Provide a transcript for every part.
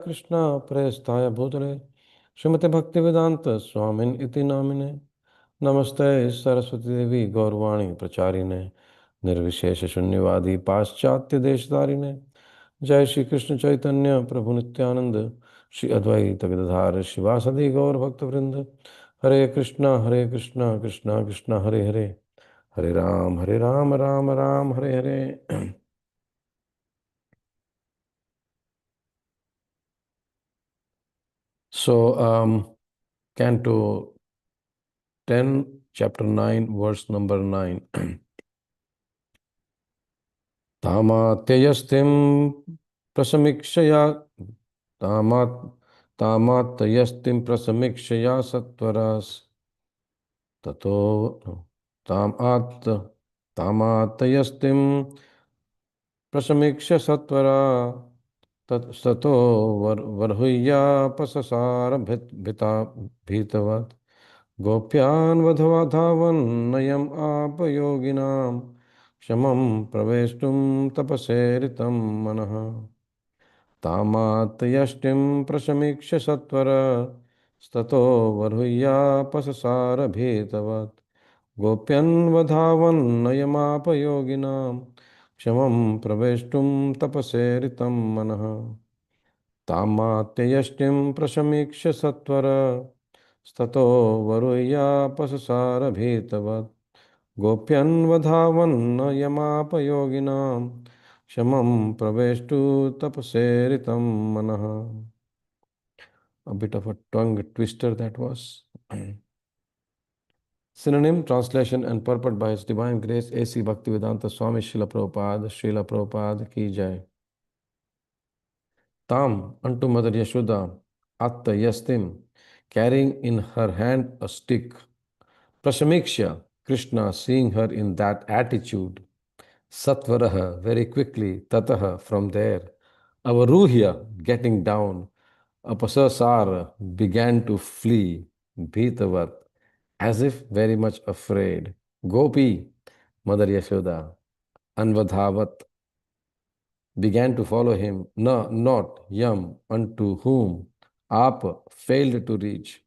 Krishna prestaya bhutale Srimate Bhaktivedanta Swamin iti namine Namaste Saraswati Devi Gaurvani Pracharine Nirvishesha Shunyavadi Paschatya Deshtarine Jai Shri Krishna Chaitanya Prabhu Nityananda Shri Advaita Gadadhar Shivasadi Gaur Bhakta Vrinda Hare Krishna Krishna Krishna Hare Hare Hare Ram Ram Ram Hare Hare. So, Canto 10, chapter 9, verse number 9. Tamatayastim prasamikshaya tamat tamatayastim prasamikshaya sattvaras tato tamat tamatayastim prasamiksha sattvara tato varhuya pasasara bhita bhitavat Gopyan vadhavadhavan nayam apayoginam shamam praveshtum tapaseritam manaha tamat yashtim prasamiksha satvara stato varhuya pasasara bhetavat Gopyan vadhavan nayam apayoginam shamam praveshtum tapaseritam manaha तामात्ययष्टिं प्रशमीक्ष्य सत्वर स्ततो वरुय्यापससारभीतवत् गोप्यन्वधावन्न यमापयोगिनां शमं प्रवेष्टु तपसेरितं मनः. A bit of a tongue twister that was. Synonym, translation and purport by His Divine Grace A.C. Bhaktivedanta Swami Srila Prabhupada Ki Jai. Tam unto Mother Yaśodā, Atta Yastim, carrying in her hand a stick. Prasamiksha, Krishna seeing her in that attitude. Satvaraha, very quickly, Tataha, from there. Avaruhya, getting down. Apasasara, began to flee. Bhitavat, as if very much afraid. Gopi, Mother Yaśodā, Anvadhavat, began to follow him, not Yam, unto whom Apa failed to reach.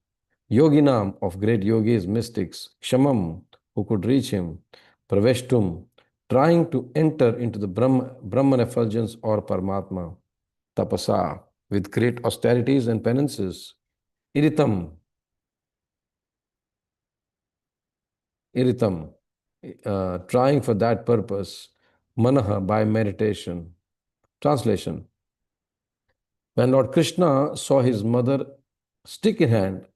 Yoginam, of great yogis, mystics, Kshamam, who could reach him, Praveshtum, trying to enter into the Brahman effulgence or Paramatma, Tapasa, with great austerities and penances, Iritam, trying for that purpose, Manaha, by meditation. Translation. When Lord Krishna saw his mother stick in hand,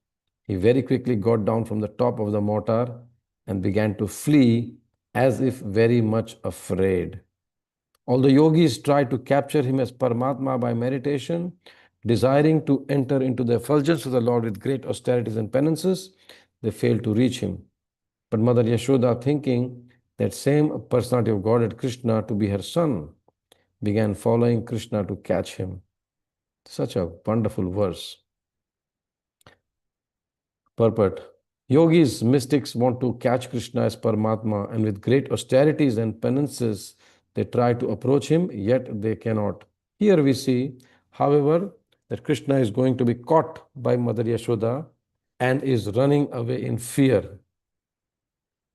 he very quickly got down from the top of the mortar and began to flee as if very much afraid. Although yogis tried to capture him as Paramatma by meditation, desiring to enter into the effulgence of the Lord with great austerities and penances, they failed to reach him. But Mother Yaśodā, thinking that same personality of Godhead Krishna to be her son, began following Krishna to catch him. Such a wonderful verse. Purport. Yogis, mystics want to catch Krishna as Paramatma, and with great austerities and penances, they try to approach him, yet they cannot. Here we see, however, that Krishna is going to be caught by Mother Yaśodā and is running away in fear.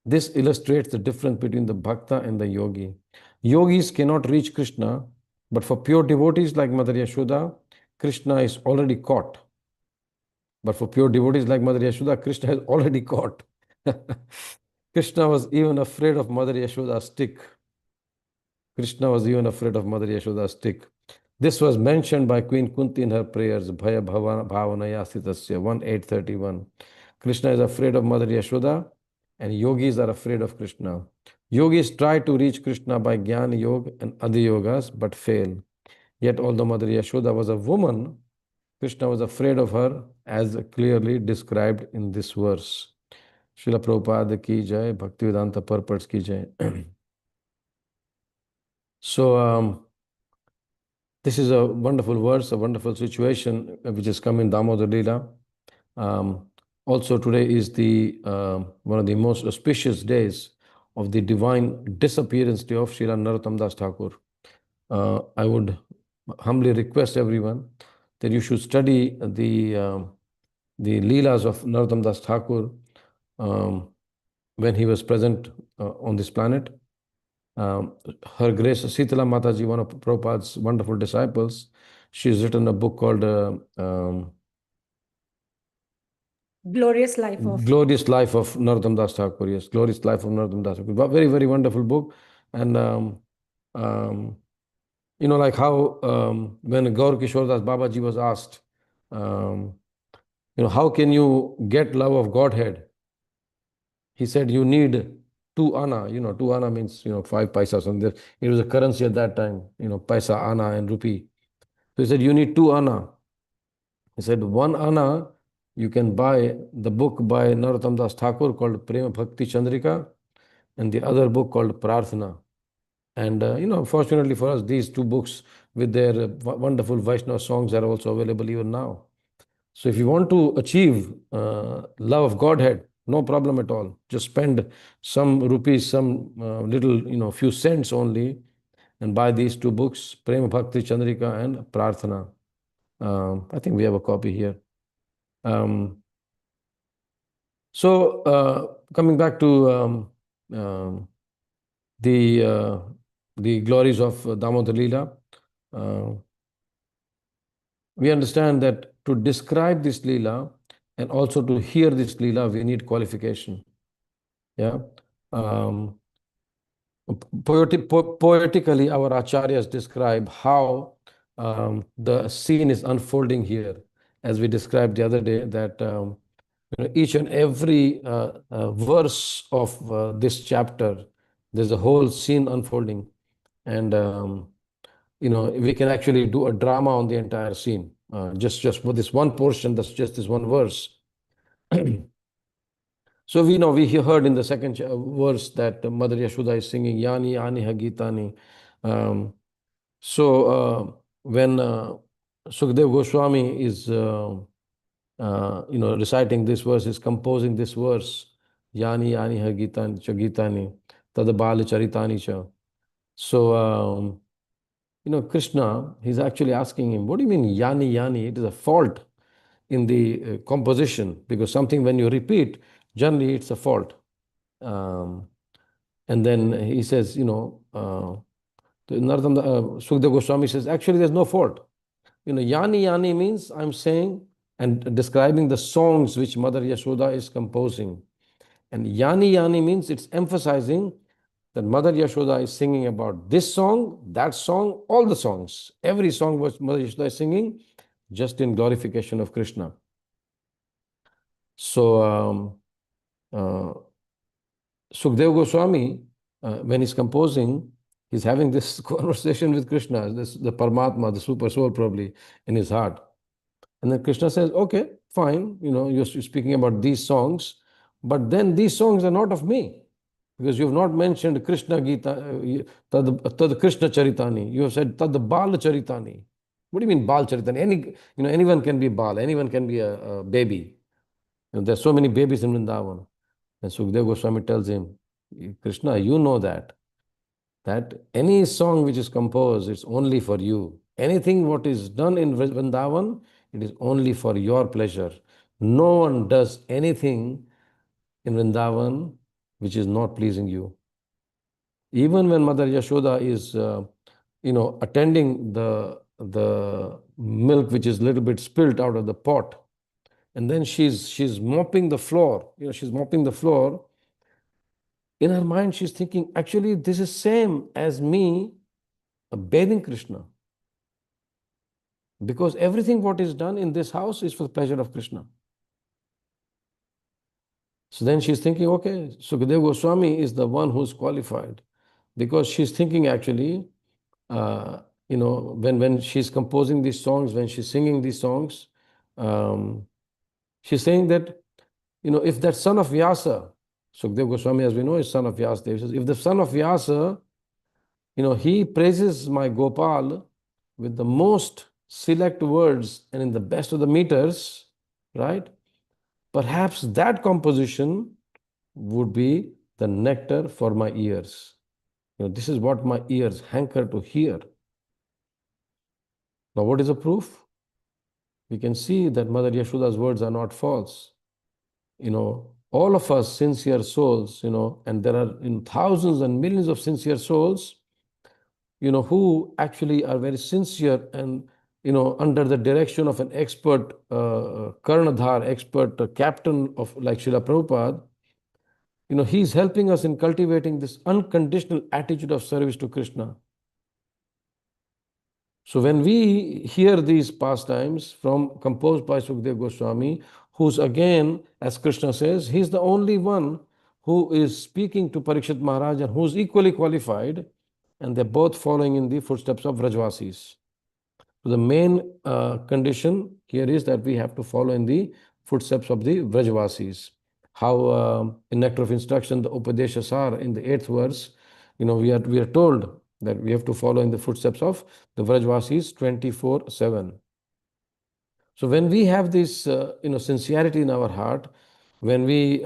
This illustrates the difference between the bhakta and the yogi. Yogis cannot reach Krishna, but for pure devotees like Mother Yaśodā, Krishna is already caught. But for pure devotees like Mother Yaśodā, Krishna has already caught. Krishna was even afraid of Mother Yaśoda's stick. Krishna was even afraid of Mother Yaśoda's stick. This was mentioned by Queen Kunti in her prayers, Bhaya Bhavanaya Sitasya 1:831. Krishna is afraid of Mother Yaśodā, and yogis are afraid of Krishna. Yogis try to reach Krishna by Jnana Yoga and other yogas, but fail. Yet although Mother Yaśodā was a woman, Krishna was afraid of her, as clearly described in this verse. Srila Prabhupada ki jai, Bhaktivedanta purports ki jai. So, this is a wonderful verse, a wonderful situation which has come in Damodar Leela. Also, today is the one of the most auspicious days of the divine disappearance day of Srila Narottam Das Thakur. I would humbly request everyone that you should study the Leelas of Narottam Das Thakur when he was present on this planet. Her Grace Sitala Mataji, one of Prabhupada's wonderful disciples, she's written a book called Glorious Life of Narottam Das Thakur. Yes, Glorious Life of Narottam Das Thakur. Very, very wonderful book. And like how when Gaur Kishore Das Babaji was asked, how can you get love of Godhead? He said, you need 2 anna. 2 anna means 5 paisa. Something. It was a currency at that time. Paisa, anna, and rupee. So he said, you need 2 anna. He said, 1 anna you can buy the book by Narottam Das Thakur called Prema Bhakti Chandrika, and the other book called Prarthana. And fortunately for us, these 2 books with their wonderful Vaishnava songs are also available even now. So if you want to achieve love of Godhead, no problem at all. Just spend some rupees, some little, few cents only, and buy these 2 books, Prema Bhakti Chandrika and Prarthana. I think we have a copy here. So coming back to the glories of Damodar Leela, we understand that to describe this Leela and also to hear this Leela, we need qualification. Yeah. Poetically, our acharyas describe how the scene is unfolding here, as we described the other day, that each and every verse of this chapter, there's a whole scene unfolding, and we can actually do a drama on the entire scene. Just for this one portion, that's just this one verse. So we heard in the second verse that Mother Yaśodā is singing Yani Yani Hagitani. So when Sukadeva Goswami is reciting this verse, is composing this verse, Yani Yani Hagitani Chagitani Tadabala Charitani Cha. So Krishna, he's actually asking him, what do you mean Yani Yani? It is a fault in the composition, because something when you repeat, generally it's a fault. And then he says, Sukadeva Goswami says, actually there's no fault. Yani Yani means I'm saying and describing the songs which Mother Yaśodā is composing. And Yani Yani means it's emphasizing that Mother Yaśodā is singing about this song, that song, all the songs. Every song was Mother Yaśodā is singing just in glorification of Krishna. So Sukadeva Goswami, when he's composing, he's having this conversation with Krishna, the Paramatma, the super soul probably, in his heart. And then Krishna says, okay, fine, you're speaking about these songs, but then these songs are not of me, because you have not mentioned Krishna Gita, Tad Krishna Charitani. You have said Tad Bal Charitani. What do you mean Bal Charitani? Anyone can be Bal, anyone can be a baby. There's so many babies in Vrindavan. And Sukadeva Goswami tells him, Krishna, you know that any song which is composed, it's only for you. Anything what is done in Vrindavan, it is only for your pleasure. No one does anything in Vrindavan which is not pleasing you. Even when Mother Yaśodā is, attending the milk which is a little bit spilt out of the pot, and then she's mopping the floor. She's mopping the floor. In her mind, she's thinking, actually, this is same as me bathing Krishna. Because everything what is done in this house is for the pleasure of Krishna. So then she's thinking, okay, Sukadeva Goswami is the one who's qualified. Because she's thinking actually, when she's composing these songs, when she's singing these songs, she's saying that, if that son of Vyasa, Sukadeva Goswami, as we know, is son of Vyasadeva, says, if the son of Vyasa, he praises my Gopal with the most select words and in the best of the meters, right? Perhaps that composition would be the nectar for my ears. This is what my ears hanker to hear. Now, what is the proof? we can see that Mother Yashoda's words are not false. All of us sincere souls, and there are thousands and millions of sincere souls, who actually are very sincere and, under the direction of an expert, Karnadhar, expert captain of like Srila Prabhupada, he's helping us in cultivating this unconditional attitude of service to Krishna. So when we hear these pastimes composed by Sukadeva Goswami, who's again, as Krishna says, he's the only one who is speaking to Parikshit Maharaj and who's equally qualified, and they're both following in the footsteps of Vrajvasis. So the main condition here is that we have to follow in the footsteps of the Vrajvasis. How in Nectar of Instruction, the Upadesha Sar in the 8th verse, we are told that we have to follow in the footsteps of the Vrajvasis 24/7. So when we have this sincerity in our heart, when we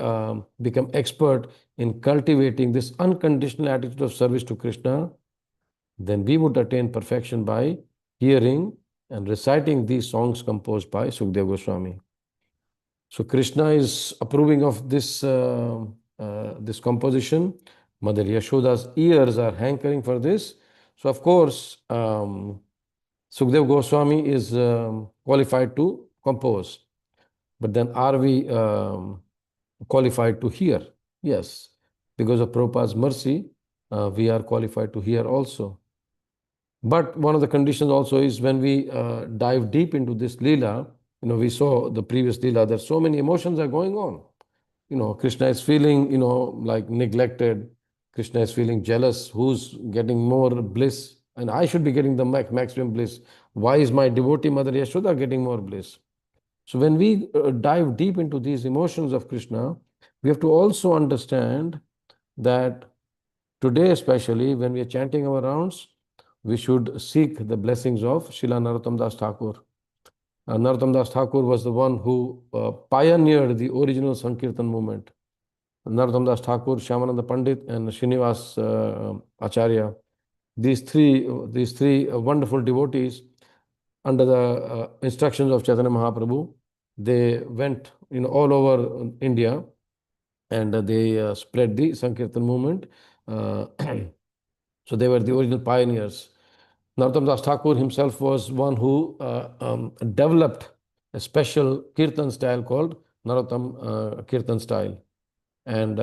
become expert in cultivating this unconditional attitude of service to Krishna, then we would attain perfection by hearing and reciting these songs composed by Sukadeva Goswami. So Krishna is approving of this composition. Mother Yashoda's ears are hankering for this. So of course, Sukadeva Goswami is qualified to compose. But then are we qualified to hear? Yes. Because of Prabhupada's mercy, we are qualified to hear also. But one of the conditions also is when we dive deep into this Leela, we saw the previous Leela, that so many emotions are going on. Krishna is feeling, like neglected. Krishna is feeling jealous. Who's getting more bliss? And I should be getting the maximum bliss. Why is my devotee Mother Yashoda getting more bliss? So when we dive deep into these emotions of Krishna, we have to also understand that today, especially when we are chanting our rounds, we should seek the blessings of Srila Narottam Das Thakur. Narottam Das Thakur was the one who pioneered the original Sankirtan movement. Narottam Das Thakur, Shyamananda Pandit, and Srinivas Acharya, these three wonderful devotees, under the instructions of Chaitanya Mahaprabhu, they went all over India, and they spread the Sankirtan movement. So they were the original pioneers. Narottam Das Thakur himself was one who developed a special Kirtan style called Narottam Kirtan style. And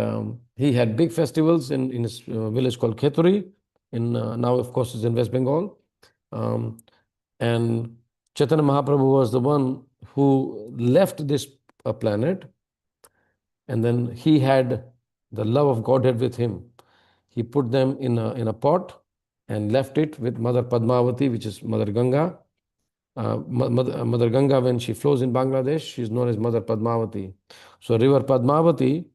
he had big festivals in his village called Kheturi, now of course it's in West Bengal. And Chaitanya Mahaprabhu was the one who left this planet, and then he had the love of Godhead with him. He put them in a pot and left it with Mother Padmavati, which is Mother Ganga. Mother Ganga, when she flows in Bangladesh, she is known as Mother Padmavati. So River Padmavati,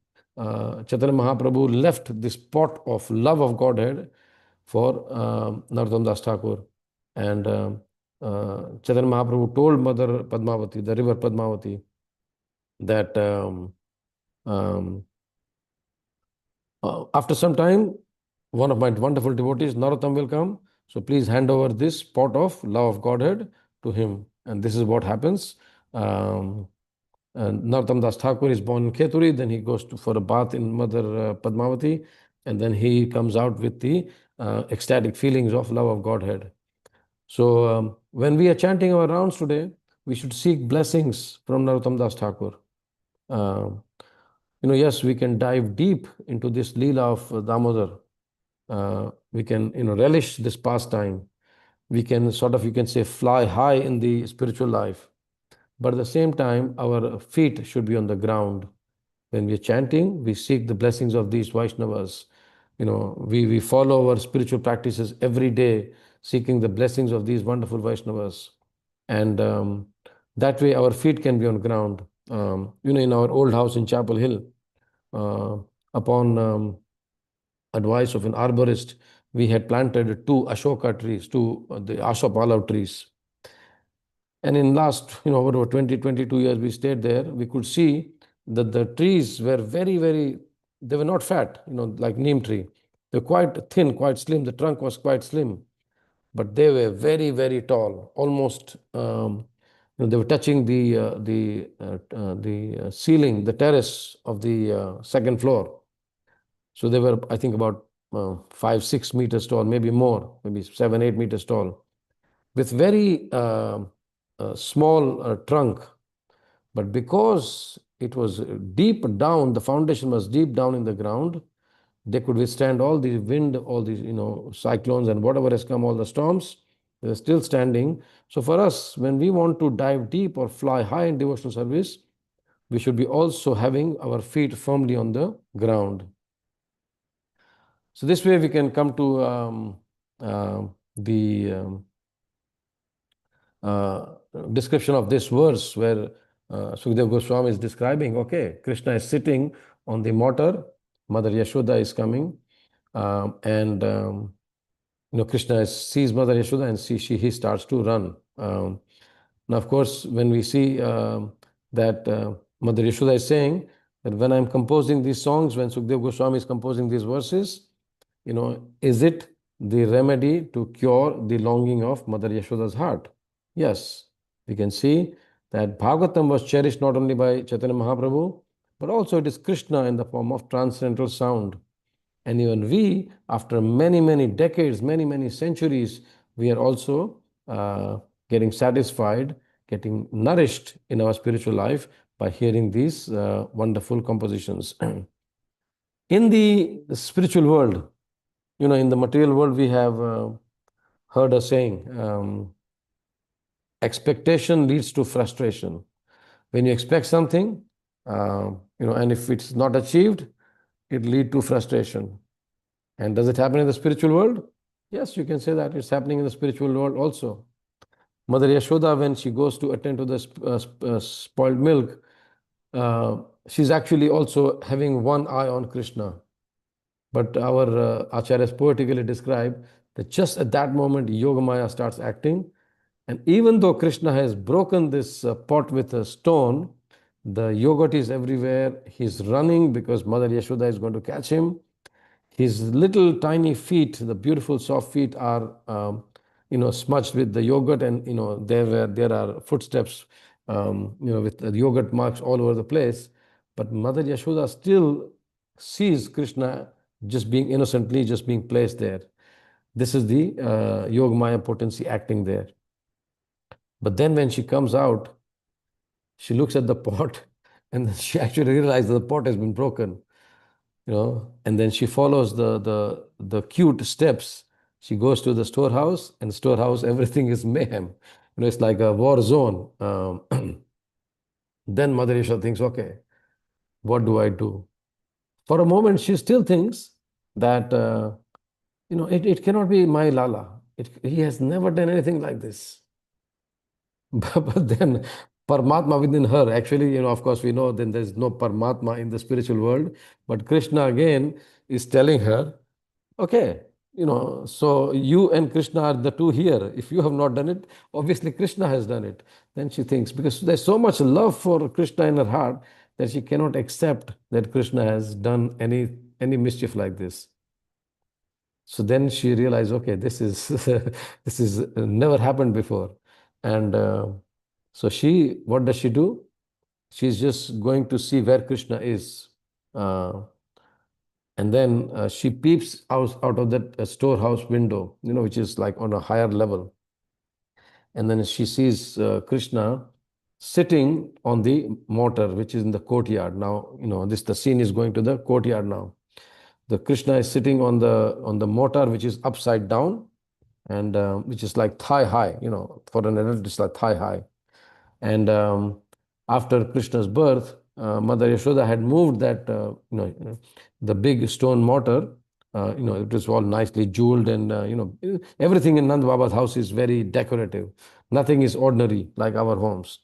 Chaitanya Mahaprabhu left this pot of love of Godhead for Narottam Das Thakur. And Chaitanya Mahaprabhu told Mother Padmavati, the River Padmavati, that after some time, one of my wonderful devotees, Narottam, will come. So please hand over this pot of love of Godhead to him. And this is what happens. And Narottam Das Thakur is born in Kheturi, then he goes for a bath in Mother Padmavati, and then he comes out with the ecstatic feelings of love of Godhead. So when we are chanting our rounds today, we should seek blessings from Narottam Das Thakur. Yes, we can dive deep into this Leela of Damodar. We can, relish this pastime. We can you can say, fly high in the spiritual life. But at the same time, our feet should be on the ground. When we are chanting, we seek the blessings of these Vaishnavas. We follow our spiritual practices every day, seeking the blessings of these wonderful Vaishnavas. And that way our feet can be on ground. In our old house in Chapel Hill, upon advice of an arborist, we had planted 2 Ashoka trees, 2 the Ashopala trees. And in last, over 22 years we stayed there, we could see that the trees were very, very, they were not fat, like neem tree. They were quite thin, quite slim. The trunk was quite slim, but they were very, very tall, almost they were touching the ceiling, the terrace of the second floor. So they were, I think, about 5-6 meters tall, maybe more, maybe 7-8 meters tall, with very small trunk. But because it was deep down, the foundation was deep down in the ground, they could withstand all the wind, all these, cyclones and whatever has come, all the storms. They're still standing. So for us, when we want to dive deep or fly high in devotional service, we should be also having our feet firmly on the ground. So this way we can come to the description of this verse where Sukadeva Goswami is describing, okay, Krishna is sitting on the mortar, Mother Yaśodā is coming, and Krishna sees Mother Yaśodā and he starts to run. Now, of course, when we see that Mother Yaśodā is saying that when I'm composing these songs, when Sukadeva Goswami is composing these verses, is it the remedy to cure the longing of Mother Yashoda's heart? Yes, we can see that Bhagavatam was cherished not only by Chaitanya Mahaprabhu, but also it is Krishna in the form of transcendental sound. And even we, after many, many decades, many, many centuries, we are also getting satisfied, getting nourished in our spiritual life by hearing these wonderful compositions. In the spiritual world, in the material world, we have heard a saying, expectation leads to frustration. When you expect something, and if it's not achieved, it leads to frustration. And does it happen in the spiritual world? Yes, you can say that it's happening in the spiritual world also. Mother Yaśodā, when she goes to attend to the spoiled milk, she's actually also having one eye on Krishna. But our acharyas poetically describe that just at that moment, Yogamaya starts acting. And even though Krishna has broken this pot with a stone, the yogurt is everywhere. He's running because Mother Yaśodā is going to catch him. His little tiny feet, the beautiful soft feet, are smudged with the yogurt, and there are footsteps, with the yogurt marks all over the place. But Mother Yaśodā still sees Krishna just being innocently, just being placed there. This is the Yogamaya potency acting there. But then when she comes out, she looks at the pot and then she actually realizes the pot has been broken. And then she follows the cute steps. She goes to the storehouse, and storehouse, everything is mayhem. It's like a war zone. Then Mother Yaśodā thinks, okay, what do I do? For a moment, she still thinks that, it cannot be my Lala. He has never done anything like this. But then Paramatma within her, actually, of course, we know then there's no Paramatma in the spiritual world. But Krishna again is telling her, okay, so you and Krishna are the two here. If you have not done it, obviously Krishna has done it. Then she thinks, because there's so much love for Krishna in her heart that she cannot accept that Krishna has done any mischief like this. So then she realized, okay, this is this is never happened before. And so what does she do? She's just going to see where Krishna is. And then she peeps out of that storehouse window, which is like on a higher level. And then she sees Krishna sitting on the mortar, which is in the courtyard. Now, the scene is going to the courtyard now. The Krishna is sitting on the mortar, which is upside down, and which is like thigh high, for an adult, it's like thigh high. And after Krishna's birth, Mother Yaśodā had moved that, the big stone mortar. It was all nicely jeweled, and everything in Nand Baba's house is very decorative. Nothing is ordinary like our homes.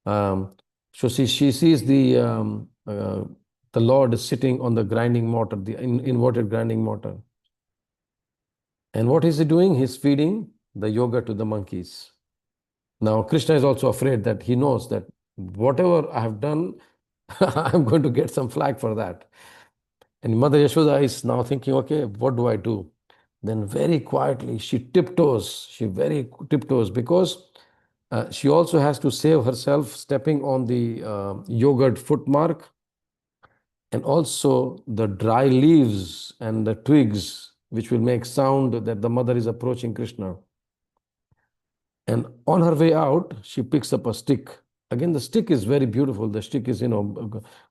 So she sees the Lord is sitting on the grinding mortar, the inverted grinding mortar. And what is he doing? He's feeding the yogurt to the monkeys. Now, Krishna is also afraid that he knows that whatever I have done, I'm going to get some flag for that. And Mother Yaśodā is now thinking, okay, what do I do? Then very quietly, she very tiptoes, because She also has to save herself stepping on the yogurt footmark, and also the dry leaves and the twigs, which will make sound that the mother is approaching Krishna. And on her way out, she picks up a stick. Again, the stick is very beautiful. The stick is,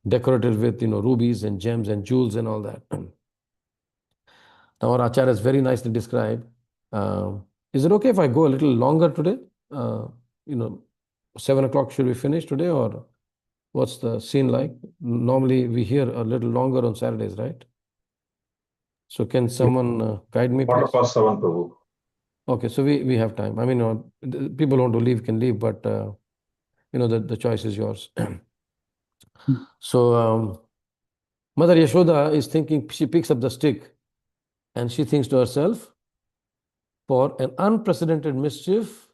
decorated with, rubies and gems and jewels and all that. Now, our Acharya is very nicely described. Is it okay if I go a little longer today? 7 o'clock, should we finish today, or what's the scene like? Normally, we hear a little longer on Saturdays, right? So can someone guide me, please? 7:15, Prabhu. Okay, so we have time. I mean, people want to leave can leave, but the choice is yours. So Mother Yaśodā is thinking, she picks up the stick and she thinks to herself, for an unprecedented mischief,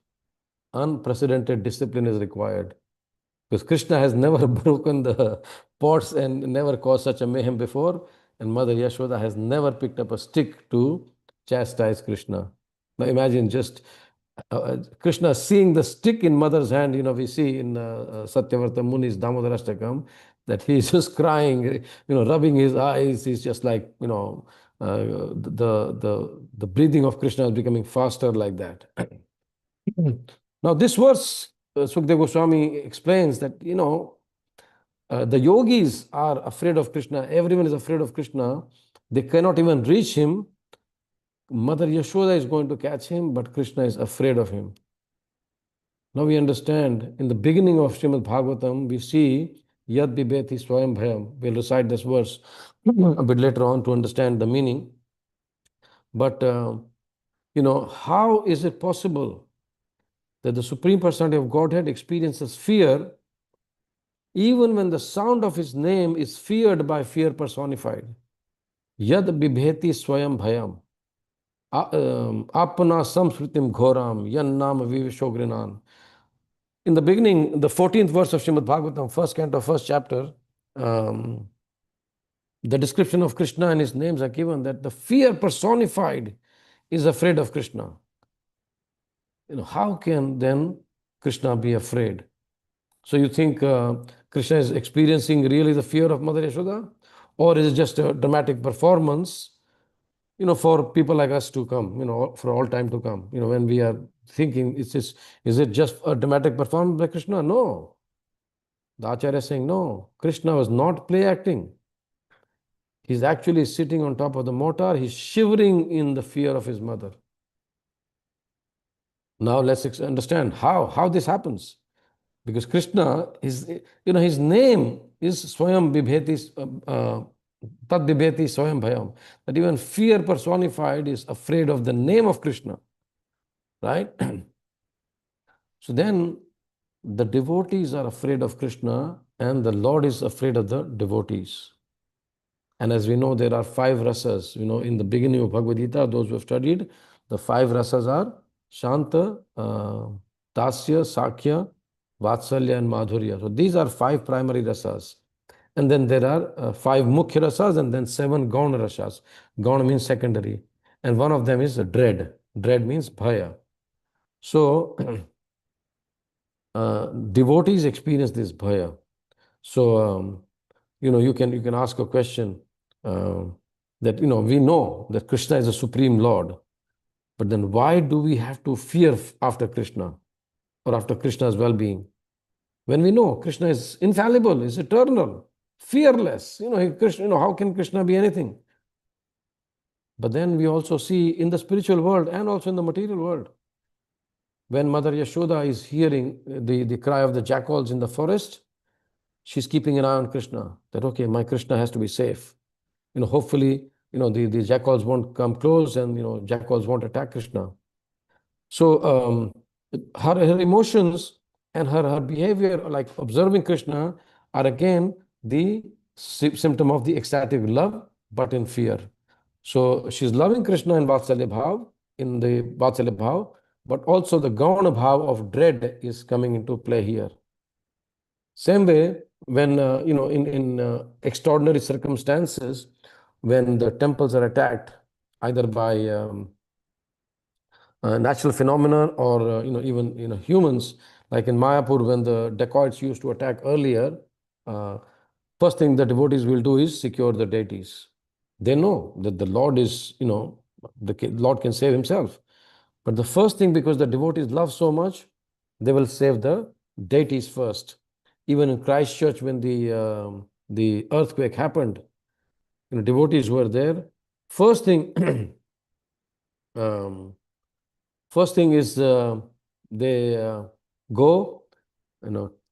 unprecedented discipline is required. Because Krishna has never broken the pots and never caused such a mayhem before, and Mother Yaśodā has never picked up a stick to chastise Krishna. Now imagine just Krishna seeing the stick in mother's hand. We see in Satyavarta Muni's damodarashtakam that he's just crying, rubbing his eyes. He's just like, the breathing of Krishna is becoming faster like that. Now this verse, Sukadeva Goswami explains that, the yogis are afraid of Krishna. Everyone is afraid of Krishna. They cannot even reach him. Mother Yaśodā is going to catch him, but Krishna is afraid of him. Now we understand, in the beginning of Srimad Bhagavatam, we see Yad Bibeti Swayam Bhayam. We'll recite this verse a bit later on to understand the meaning. But, how is it possible that the Supreme Personality of Godhead experiences fear even when the sound of his name is feared by fear personified? Yad Bibheti Swayam Bhayam. Apana samsritim ghoram yannam vivishogrinan. In the beginning, the 14th verse of Srimad Bhagavatam, first canto, first chapter, the description of Krishna and his names are given that the fear personified is afraid of Krishna. How can then Krishna be afraid? So you think Krishna is experiencing really the fear of Mother Yaśodā? Or is it just a dramatic performance, for people like us to come, for all time to come? When we are thinking, is it just a dramatic performance by Krishna? No. The Acharya is saying, no, Krishna was not play acting. He's actually sitting on top of the mortar. He's shivering in the fear of his mother. Now let's understand how this happens. Because Krishna is, his name is Swayam Bibheti, Tad Bibheti Swayam Bhayam. That even fear personified is afraid of the name of Krishna. Right? So then the devotees are afraid of Krishna and the Lord is afraid of the devotees. And as we know, there are 5 rasas. In the beginning of Bhagavad Gita, those who have studied, the 5 rasas are Shanta, Tasya, Sakhya, Vatsalya and Madhurya. So these are 5 primary rasas. And then there are 5 mukhya rasas and then 7 gauna rasas. Gauna means secondary. And one of them is dread. Dread means bhaya. So devotees experience this bhaya. So, you can ask a question that, we know that Krishna is the Supreme Lord. But then why do we have to fear after Krishna or after Krishna's well-being? When we know Krishna is infallible, is eternal, fearless, Krishna, how can Krishna be anything? But then we also see in the spiritual world and also in the material world, when Mother Yaśodā is hearing the cry of the jackals in the forest, she's keeping an eye on Krishna, that, okay, my Krishna has to be safe. Hopefully, the jackals won't come close and, jackals won't attack Krishna. So her emotions and her behavior, like observing Krishna, are again the symptom of the ecstatic love, but in fear. So she's loving Krishna in Vatsalya Bhav, in the Vatsalya Bhav, but also the Gauna Bhav of dread is coming into play here. Same way, when, in extraordinary circumstances, when the temples are attacked, either by natural phenomena, or even humans. Like in Mayapur, when the dacoits used to attack earlier, first thing the devotees will do is secure the deities. They know that the Lord is, the Lord can save himself. But the first thing, because the devotees love so much, they will save the deities first. Even in Christchurch, when the earthquake happened, devotees were there. First thing, um, first thing is they go,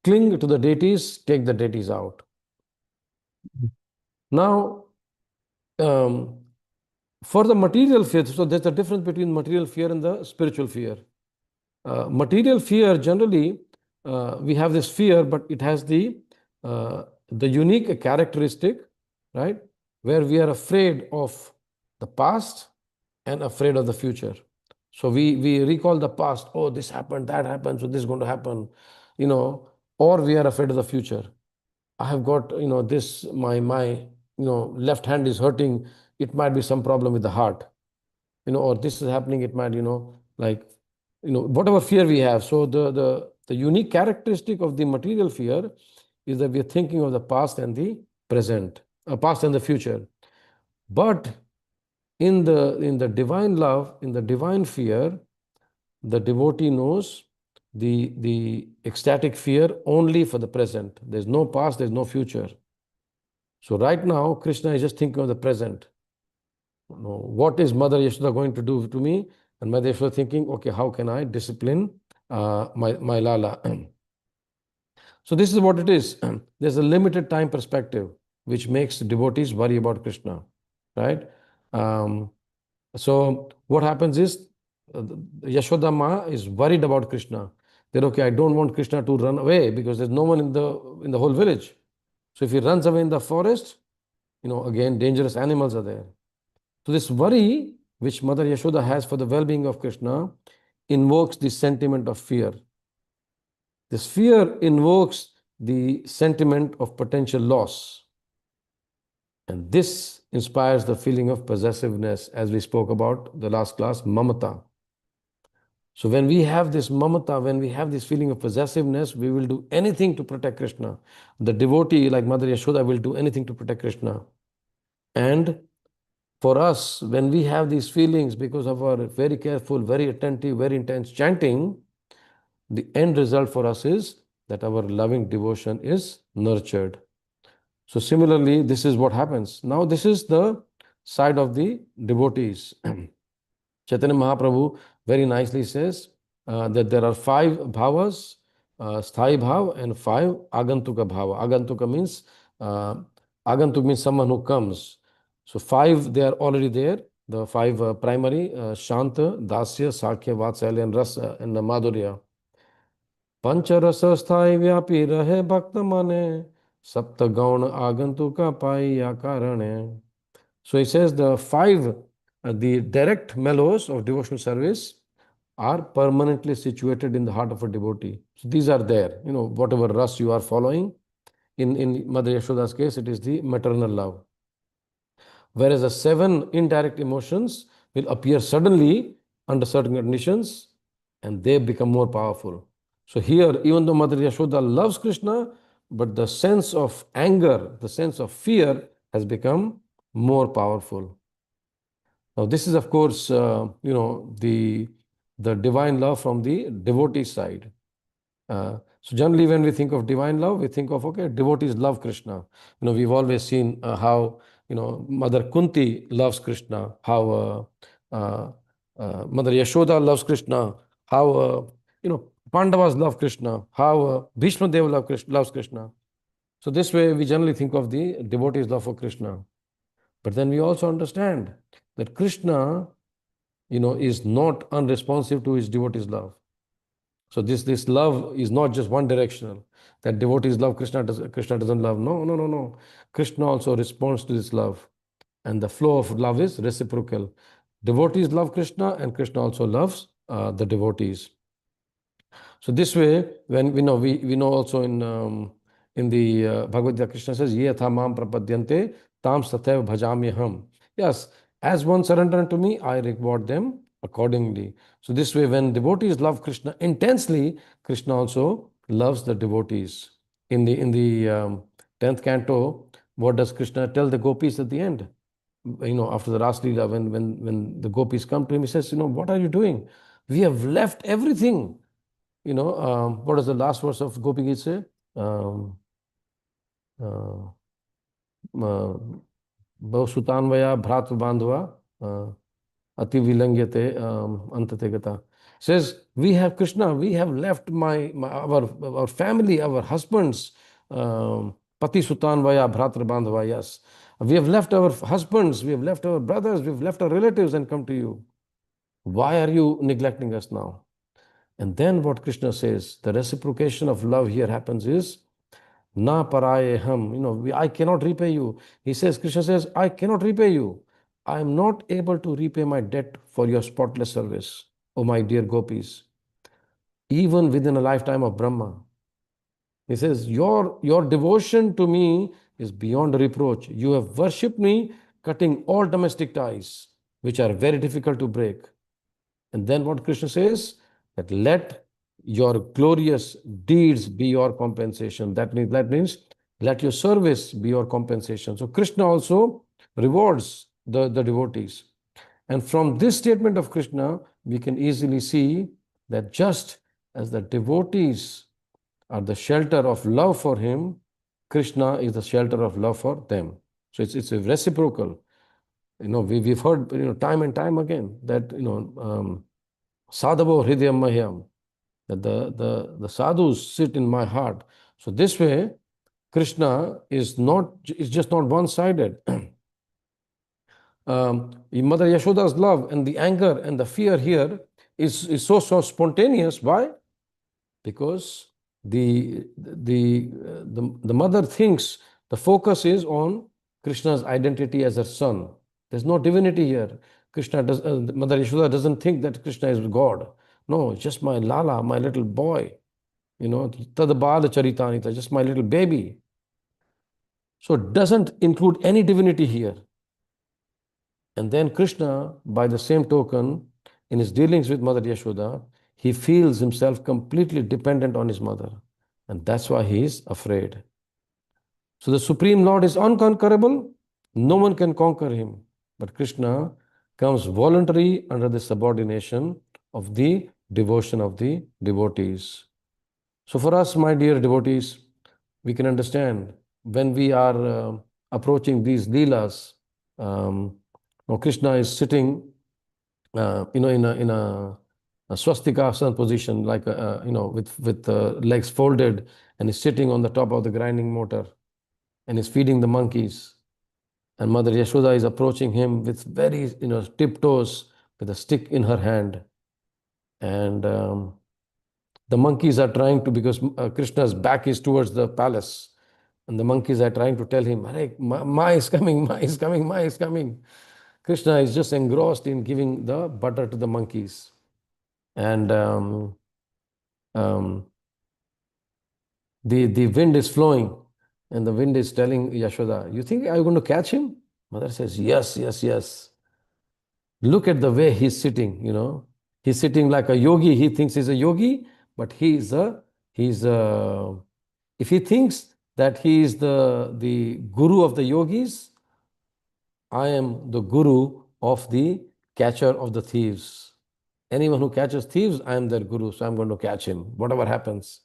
cling to the deities, take the deities out. Now, for the material fear, so there's a difference between material fear and the spiritual fear. Material fear, generally, we have this fear, but it has the unique characteristic, right, where we are afraid of the past and afraid of the future. So we recall the past, oh, this happened, that happened, so this is going to happen, or we are afraid of the future. I have got, this, my left hand is hurting, it might be some problem with the heart, or this is happening, it might, whatever fear we have. So the unique characteristic of the material fear is that we are thinking of the past and the present, past and the future. But in the divine love, in the divine fear, the devotee knows the ecstatic fear only for the present. There's no past, there's no future. So right now, Krishna is just thinking of the present. What is Mother Yaśodā going to do to me? And Mother Yaśodā thinking, okay, how can I discipline my Lala? So this is what it is. There's a limited time perspective, which makes devotees worry about Krishna, right? So what happens is, Yaśodā Ma is worried about Krishna. That, okay, I don't want Krishna to run away because there's no one in the whole village. So if he runs away in the forest, again, dangerous animals are there. So this worry, which Mother Yaśodā has for the well-being of Krishna, invokes the sentiment of fear. This fear invokes the sentiment of potential loss. And this inspires the feeling of possessiveness, as we spoke about the last class, mamata. So when we have this mamata, when we have this feeling of possessiveness, we will do anything to protect Krishna. The devotee, like Mother Yaśodā, will do anything to protect Krishna. And for us, when we have these feelings because of our very careful, very attentive, very intense chanting, the end result for us is that our loving devotion is nurtured. So similarly, this is what happens. Now this is the side of the devotees. Chaitanya Mahaprabhu very nicely says that there are 5 bhavas, sthai bhav, and 5 agantuka bhava. Agantuk means someone who comes. So 5, they are already there. The 5 primary, Shanta, Dasya, Sakhya, Vatsalya, and Rasa, and Madhurya. Pancharasa sthai vyapi rahe bhakta mane, sapta gauna agantuka paiya karane. So he says the 5, the direct mellows of devotional service are permanently situated in the heart of a devotee. So these are there, whatever ras you are following. In Mother Yashoda's case, it is the maternal love. Whereas the 7 indirect emotions will appear suddenly under certain conditions and they become more powerful. So here, even though Mother Yashoda loves Krishna, but the sense of anger, the sense of fear has become more powerful. Now, this is, of course, the divine love from the devotee side. So generally, when we think of divine love, we think of, okay, devotees love Krishna. We've always seen how, Mother Kunti loves Krishna, how Mother Yashoda loves Krishna, how, Pandavas love Krishna, how Bhishma Deva loves Krishna. So this way, we generally think of the devotees' love for Krishna. But then we also understand that Krishna, is not unresponsive to his devotees' love. So this love is not just one directional, that devotees love Krishna doesn't love. No. Krishna also responds to this love. And the flow of love is reciprocal. Devotees love Krishna and Krishna also loves the devotees. So this way, when we know also in the Bhagavad Gita, Krishna says, Ye yatha mam prapadyante tam sathaiva bhajamyaham. Yes, as one surrender unto me, I reward them accordingly. So this way, when devotees love Krishna intensely, Krishna also loves the devotees. In the 10th canto, what does Krishna tell the gopis at the end? After the Ras Leela, when the gopis come to him, he says, what are you doing? We have left everything. What does the last verse of Gopi Gita say? Sutanvaya Bhratva Bandhava Ati Vilangyate Antate Gata. Says, we have Krishna, we have left our family, our husbands, Pati Sutanvaya Bhratra Bandhava, yes. We have left our husbands, we have left our brothers, we have left our relatives and come to you. Why are you neglecting us now? And then what Krishna says, the reciprocation of love here happens is, Na paraye ham, I cannot repay you. He says, Krishna says, I cannot repay you. I am not able to repay my debt for your spotless service, oh my dear gopis, even within a lifetime of Brahma. He says, your devotion to me is beyond reproach. You have worshipped me, cutting all domestic ties, which are very difficult to break. And then what Krishna says, that let your glorious deeds be your compensation. That means let your service be your compensation. So Krishna also rewards the devotees. And from this statement of Krishna, we can easily see that just as the devotees are the shelter of love for him, Krishna is the shelter of love for them. So it's a reciprocal. We've heard time and time again that sadhavo hridayam mahyam, that the sadhus sit in my heart. So this way, Krishna is just not one-sided. Mother Yashoda's love and the anger and the fear here is so spontaneous. Why? Because the mother thinks the focus is on Krishna's identity as her son. There's no divinity here. Mother Yashoda doesn't think that Krishna is God. No, just my Lala, my little boy. Tadabala Charitanita, just my little baby. So it doesn't include any divinity here. And then Krishna, by the same token, in his dealings with Mother Yashoda, he feels himself completely dependent on his mother. And that's why he is afraid. So the Supreme Lord is unconquerable. No one can conquer him. But Krishna comes voluntarily under the subordination of the devotion of the devotees. So for us, my dear devotees, we can understand when we are approaching these leelas, Krishna is sitting, in a swastikasana position, like with legs folded, and is sitting on the top of the grinding mortar, and is feeding the monkeys. And Mother Yashoda is approaching him with very tiptoes, with a stick in her hand, and the monkeys are trying to, because Krishna's back is towards the palace, and the monkeys are trying to tell him, "Hare, Ma is coming, Ma is coming, Ma is coming." Krishna is just engrossed in giving the butter to the monkeys. And the wind is flowing, and the wind is telling Yashoda, "You think I'm going to catch him?" Mother says, "Yes, yes, yes. Look at the way he's sitting, He's sitting like a yogi. He thinks he's a yogi, but if he thinks that he is the guru of the yogis, I am the guru of the catcher of the thieves. Anyone who catches thieves, I am their guru, so I'm going to catch him, whatever happens."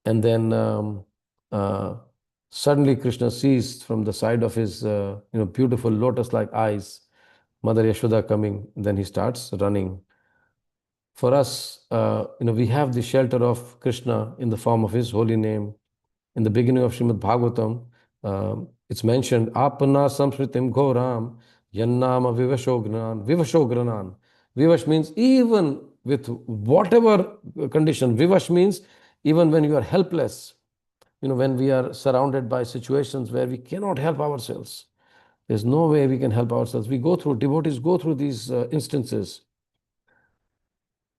And then suddenly Krishna sees from the side of his beautiful lotus-like eyes, Mother Yashoda coming, then he starts running. For us, we have the shelter of Krishna in the form of his holy name. In the beginning of Srimad Bhagavatam, it's mentioned, Apana samsritim ghoram yannama vivashogranan. Vivash means even with whatever condition. Vivash means even when you are helpless, when we are surrounded by situations where we cannot help ourselves. There's no way we can help ourselves. Devotees go through these instances.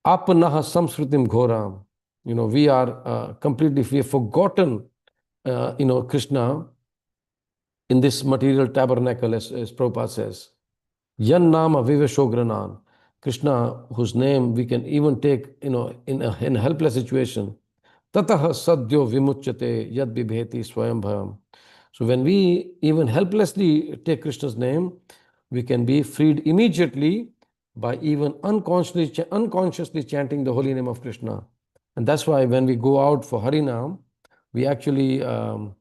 Apanaha samsritim ghoram. We are we have forgotten, Krishna in this material tabernacle, as Prabhupada says. Yan nama vivashogranan. Krishna, whose name we can even take, in a helpless situation. Tataha sadhyo vimuchyate yad bibheti swayam bhayam. So when we even helplessly take Krishna's name, we can be freed immediately by even unconsciously chanting the holy name of Krishna. And that's why when we go out for Harinam, we actually tell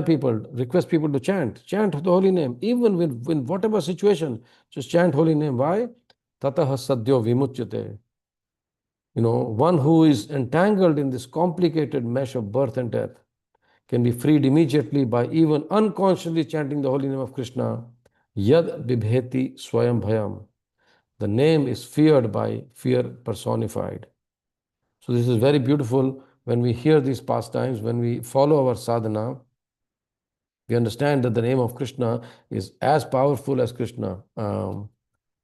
people, request people to chant the holy name, even in whatever situation, just chant holy name. Why? Tataha sadhyo vimuchyate. One who is entangled in this complicated mesh of birth and death can be freed immediately by even unconsciously chanting the holy name of Krishna. Yad bibheti swayam bhayam. The name is feared by fear personified. So this is very beautiful. When we hear these pastimes, when we follow our sadhana, we understand that the name of Krishna is as powerful as Krishna.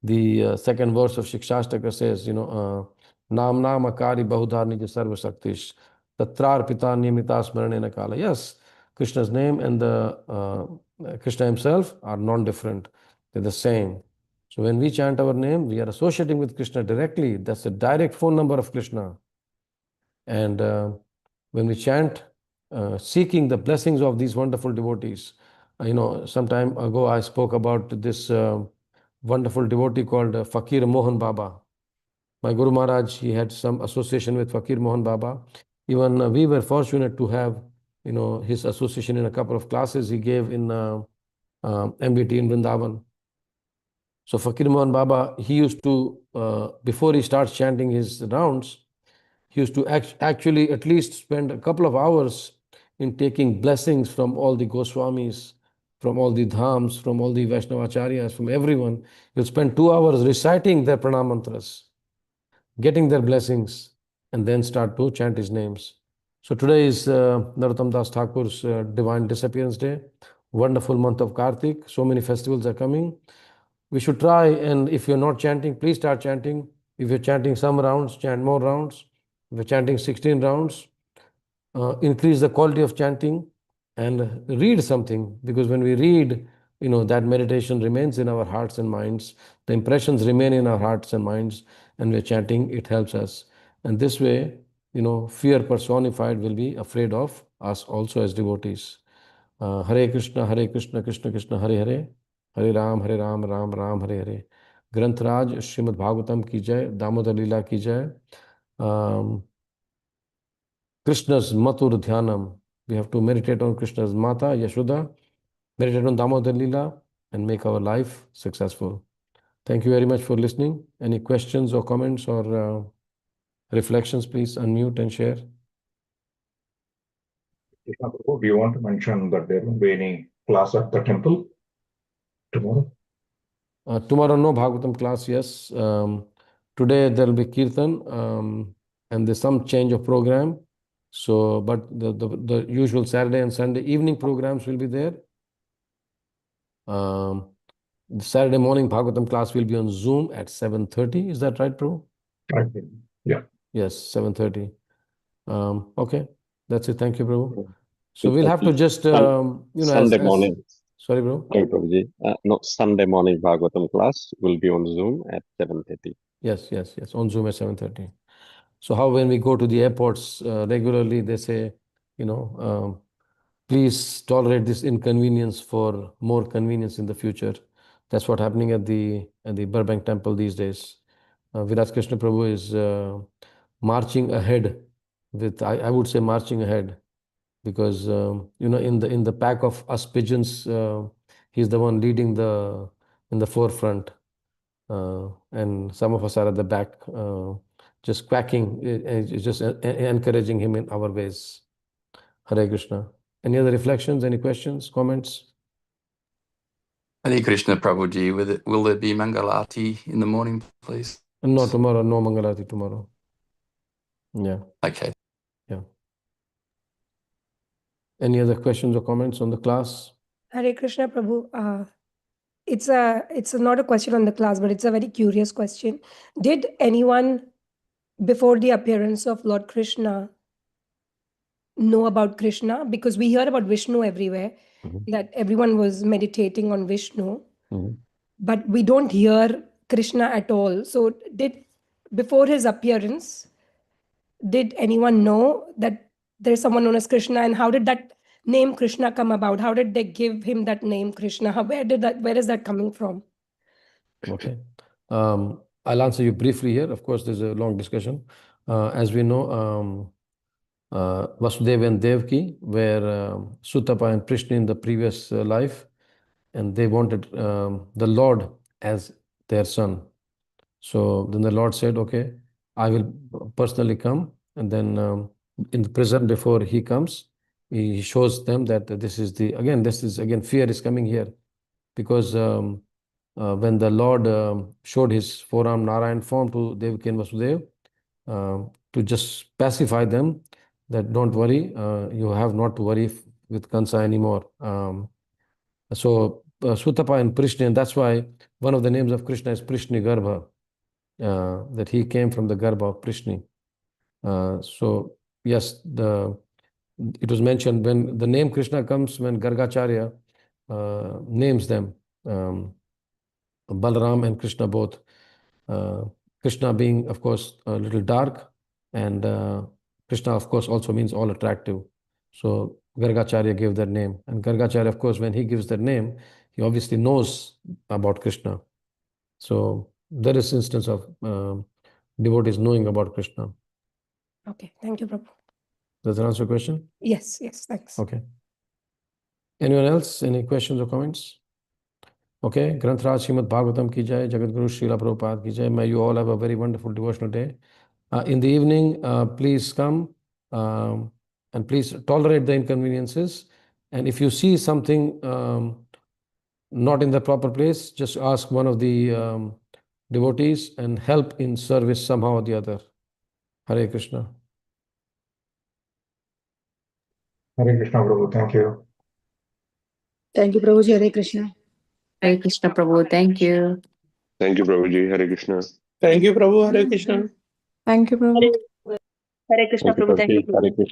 The second verse of Shikshashtaka says, Nam Namakari Bahudharnija Sarva Shaktish Tatrar Pita Niyamita Smaranena Kala. Yes, Krishna's name and the Krishna himself are non-different. They're the same. So when we chant our name, we are associating with Krishna directly. That's the direct phone number of Krishna. And when we chant, seeking the blessings of these wonderful devotees. Some time ago I spoke about this wonderful devotee called Fakir Mohan Baba. My Guru Maharaj, he had some association with Fakir Mohan Baba. Even we were fortunate to have, his association in a couple of classes he gave in MBT in Vrindavan. So Fakir Mohan Baba, he used to, before he starts chanting his rounds, he used to actually at least spend a couple of hours in taking blessings from all the Goswamis, from all the Dhams, from all the Vaishnavacharyas, from everyone. He'll spend 2 hours reciting their pranam mantras, getting their blessings, and then start to chant his names. So today is Narottam Das Thakur's Divine Disappearance Day. Wonderful month of Kartik. So many festivals are coming. We should try, and if you're not chanting, please start chanting. If you're chanting some rounds, chant more rounds. If you're chanting 16 rounds, increase the quality of chanting and read something, because when we read, that meditation remains in our hearts and minds. The impressions remain in our hearts and minds, and we're chanting, it helps us. And this way, fear personified will be afraid of us also as devotees. Hare Krishna, Krishna Krishna, Hare Hare, Hare Ram, Ram Ram, Hare Hare. Granth Raj, srimadbhagavatam ki jai, Damodar Leela ki jai. Krishna's Mathur Dhyanam. We have to meditate on Krishna's Mata, Yaśodā, meditate on Damodar Leela, and make our life successful. Thank you very much for listening. Any questions or comments or reflections, please unmute and share. Do you want to mention that there will be any class at the temple tomorrow? Tomorrow, no Bhagavatam class, yes. Today there will be Kirtan, and there's some change of program. So, but the usual Saturday and Sunday evening programs will be there. The Saturday morning Bhagavatam class will be on Zoom at 7:30. Is that right, Prabhu? Yeah. Yes, 7:30. Okay, that's it. Thank you, Prabhu. So we'll have to just, Sunday morning. Sorry, bro. Sorry, Prabhuji. No, Sunday morning Bhagavatam class will be on Zoom at 7:30. Yes, on Zoom at 7:30. So how when we go to the airports regularly, they say, please tolerate this inconvenience for more convenience in the future. That's what's happening at the Burbank temple these days. Virat Krishna Prabhu is marching ahead with, I would say marching ahead, because in the pack of us pigeons, he's the one leading in the forefront, and some of us are at the back, just quacking, just encouraging him in our ways. Hare Krishna. Any other reflections? Any questions? Comments? Hare Krishna, Prabhuji. Will there be Mangalati in the morning, please? No, tomorrow. No Mangalati tomorrow. Yeah. Okay. Yeah. Any other questions or comments on the class? Hare Krishna, Prabhu. It's not a question on the class, but it's a very curious question. Did anyone before the appearance of Lord Krishna know about Krishna? Because we hear about Vishnu everywhere, that everyone was meditating on Vishnu, but we don't hear Krishna at all. So before his appearance, did anyone know that there's someone known as Krishna, and how did that name Krishna come about? How did they give him that name Krishna? Where is that coming from? Okay. I'll answer you briefly here. Of course, there's a long discussion. As we know, Vasudeva and Devaki were Sutapa and Prishna in the previous life, and they wanted the Lord as their son. So then the Lord said, okay, I will personally come, and then in the present, before he comes, he shows them that this is fear is coming here, because when the Lord showed his four-armed Narayan form to Devaki and Vasudeva, to just pacify them, that don't worry, you have not to worry with Kansa anymore. So Sutapa and Prishna, and that's why one of the names of Krishna is Prishni Garbha, that he came from the Garbha of Prishni. So yes, it was mentioned when the name Krishna comes, when Gargacharya names them, Balaram and Krishna both. Krishna being, of course, a little dark, and Krishna, of course, also means all attractive. So Gargacharya gave that name. And Gargacharya, of course, when he gives that name, he obviously knows about Krishna. So there is instance of devotees knowing about Krishna. Okay, thank you, Prabhu. Does that answer your question? Yes, thanks. Okay. Anyone else? Any questions or comments? Okay. Granth-raj Srimad Bhagavatam ki jai, Jagat Guru Srila Prabhupada ki jai. May you all have a very wonderful devotional day. In the evening, please come and please tolerate the inconveniences. And if you see something not in the proper place, just ask one of the devotees and help in service somehow or the other. Hare Krishna. Hare Krishna, Prabhu. Thank you. Thank you, Prabhuji. Hare Krishna. Hare Krishna, Prabhu. Thank you. Thank you, Prabhuji. Hare Krishna. Thank you, Prabhu. Hare Krishna. Thank you, Prabhu. Hare Krishna, Thank you, Prabhu. Thank you, Prabhuji. Prabhu. Hare Krishna.